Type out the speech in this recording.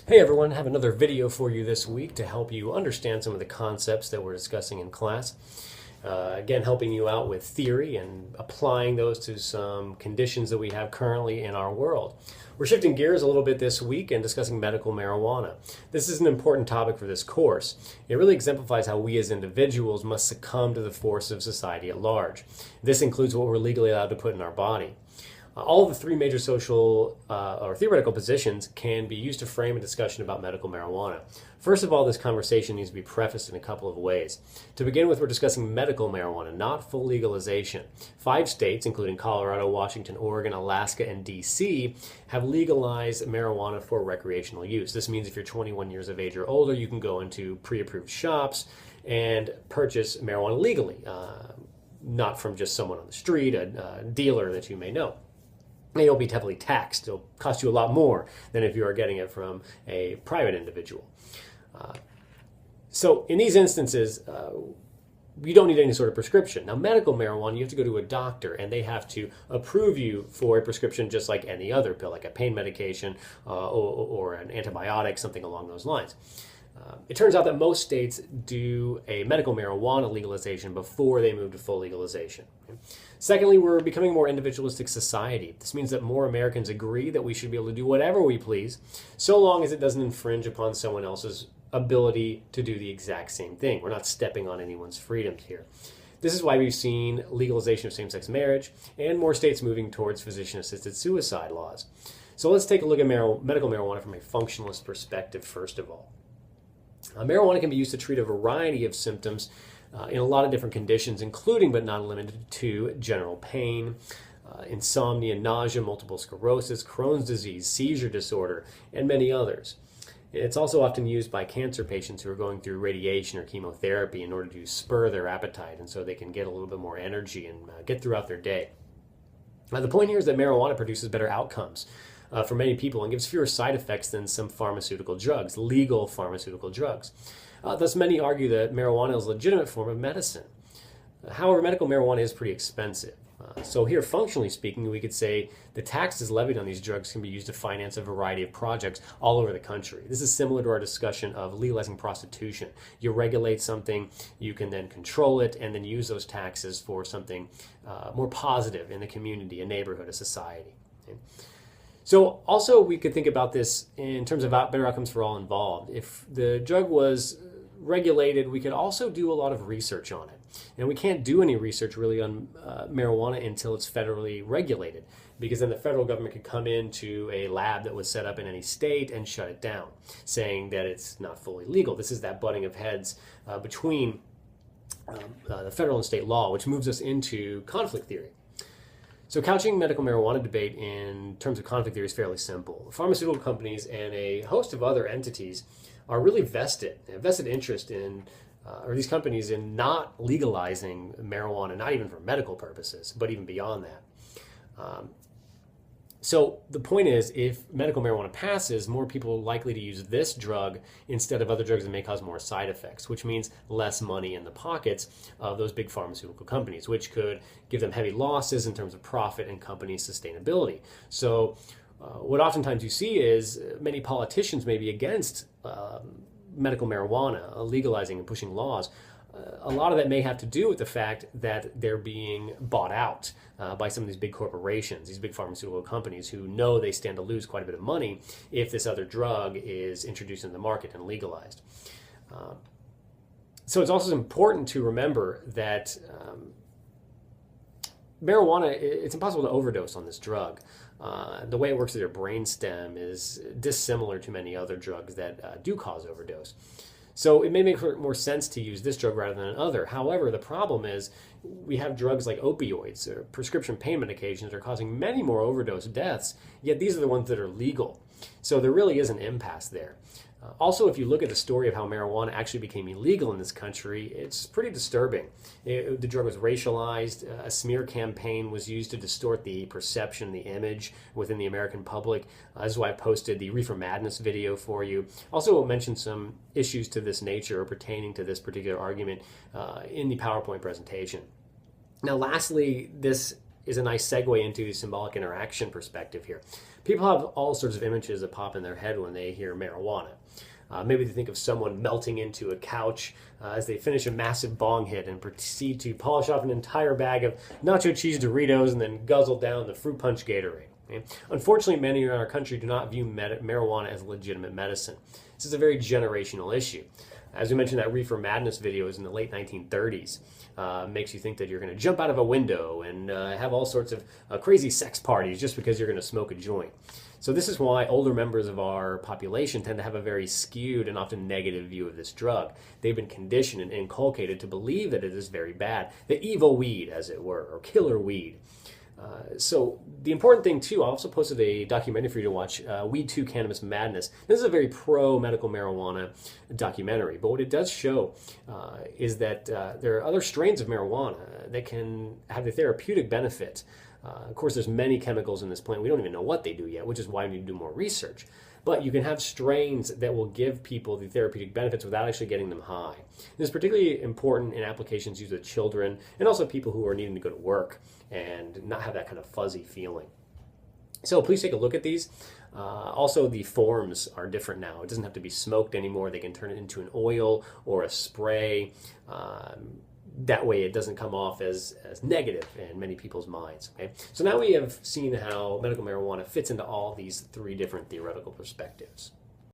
Hey everyone, I have another video for you this week to help you understand some of the concepts that we're discussing in class. Again, helping you out with theory and applying those to some conditions that we have currently in our world. We're shifting gears a little bit this week and discussing medical marijuana. This is an important topic for this course. It really exemplifies how we as individuals must succumb to the force of society at large. This includes what we're legally allowed to put in our body. All of the three major social or theoretical positions can be used to frame a discussion about medical marijuana. First of all, this conversation needs to be prefaced in a couple of ways. To begin with, we're discussing medical marijuana, not full legalization. 5 states, including Colorado, Washington, Oregon, Alaska, and D.C., have legalized marijuana for recreational use. This means if you're 21 years of age or older, you can go into pre-approved shops and purchase marijuana legally, not from just someone on the street, a dealer that you may know. And you'll be heavily taxed. It'll cost you a lot more than if you are getting it from a private individual. So in these instances, you don't need any sort of prescription. Now, medical marijuana, you have to go to a doctor, and they have to approve you for a prescription just like any other pill, like a pain medication or an antibiotic, something along those lines. It turns out that most states do a medical marijuana legalization before they move to full legalization. Secondly, we're becoming a more individualistic society. This means that more Americans agree that we should be able to do whatever we please, so long as it doesn't infringe upon someone else's ability to do the exact same thing. We're not stepping on anyone's freedoms here. This is why we've seen legalization of same-sex marriage and more states moving towards physician-assisted suicide laws. So let's take a look at medical marijuana from a functionalist perspective first of all. Marijuana can be used to treat a variety of symptoms in a lot of different conditions, including but not limited to general pain, insomnia, nausea, multiple sclerosis, Crohn's disease, seizure disorder, and many others. It's also often used by cancer patients who are going through radiation or chemotherapy in order to spur their appetite and so they can get a little bit more energy and get throughout their day. The point here is that marijuana produces better outcomes for many people and gives fewer side effects than some pharmaceutical drugs, legal pharmaceutical drugs. Thus, many argue that marijuana is a legitimate form of medicine. However, medical marijuana is pretty expensive. So here, functionally speaking, we could say the taxes levied on these drugs can be used to finance a variety of projects all over the country. This is similar to our discussion of legalizing prostitution. You regulate something, you can then control it, and then use those taxes for something more positive in the community, a neighborhood, a society. Okay? So also we could think about this in terms of better outcomes for all involved. If the drug was regulated, we could also do a lot of research on it. And we can't do any research really on marijuana until it's federally regulated, because then the federal government could come into a lab that was set up in any state and shut it down, saying that it's not fully legal. This is that butting of heads between the federal and state law, which moves us into conflict theory. So couching medical marijuana debate in terms of conflict theory is fairly simple. Pharmaceutical companies and a host of other entities are really vested interest in, or these companies in not legalizing marijuana, not even for medical purposes, but even beyond that. So the point is, if medical marijuana passes, more people are likely to use this drug instead of other drugs that may cause more side effects, which means less money in the pockets of those big pharmaceutical companies, which could give them heavy losses in terms of profit and company sustainability. So what oftentimes you see is many politicians may be against medical marijuana, legalizing and pushing laws. A lot of that may have to do with the fact that they're being bought out by some of these big corporations, these big pharmaceutical companies who know they stand to lose quite a bit of money if this other drug is introduced in the market and legalized. So it's also important to remember that marijuana, it's impossible to overdose on this drug. The way it works with your brainstem is dissimilar to many other drugs that do cause overdose. So it may make more sense to use this drug rather than another. However, the problem is we have drugs like opioids or prescription pain medications that are causing many more overdose deaths, yet these are the ones that are legal. So there really is an impasse there. Also, if you look at the story of how marijuana actually became illegal in this country, it's pretty disturbing. The drug was racialized. A smear campaign was used to distort the perception, the image within the American public. This is why I posted the Reefer Madness video for you. Also, I'll mention some issues to this nature or pertaining to this particular argument in the PowerPoint presentation. Now, lastly, this is a nice segue into the symbolic interaction perspective here. People have all sorts of images that pop in their head when they hear marijuana. Maybe they think of someone melting into a couch as they finish a massive bong hit and proceed to polish off an entire bag of nacho cheese Doritos and then guzzle down the fruit punch Gatorade. Okay? Unfortunately, many in our country do not view marijuana as legitimate medicine. This is a very generational issue. As we mentioned, that Reefer Madness video is in the late 1930s. Makes you think that you're going to jump out of a window and have all sorts of crazy sex parties just because you're going to smoke a joint. So this is why older members of our population tend to have a very skewed and often negative view of this drug. They've been conditioned and inculcated to believe that it is very bad, the evil weed, as it were, or killer weed. So the important thing too, I also posted a documentary for you to watch, Weed 2 Cannabis Madness. This is a very pro-medical marijuana documentary, but what it does show is that there are other strains of marijuana that can have the therapeutic benefit. Of course, there's many chemicals in this plant. We don't even know what they do yet, which is why we need to do more research. But you can have strains that will give people the therapeutic benefits without actually getting them high. This is particularly important in applications used with children and also people who are needing to go to work and not have that kind of fuzzy feeling. So please take a look at these. Also, the forms are different now. It doesn't have to be smoked anymore. They can turn it into an oil or a spray. That way it doesn't come off as negative in many people's minds. Okay? So now we have seen how medical marijuana fits into all these three different theoretical perspectives.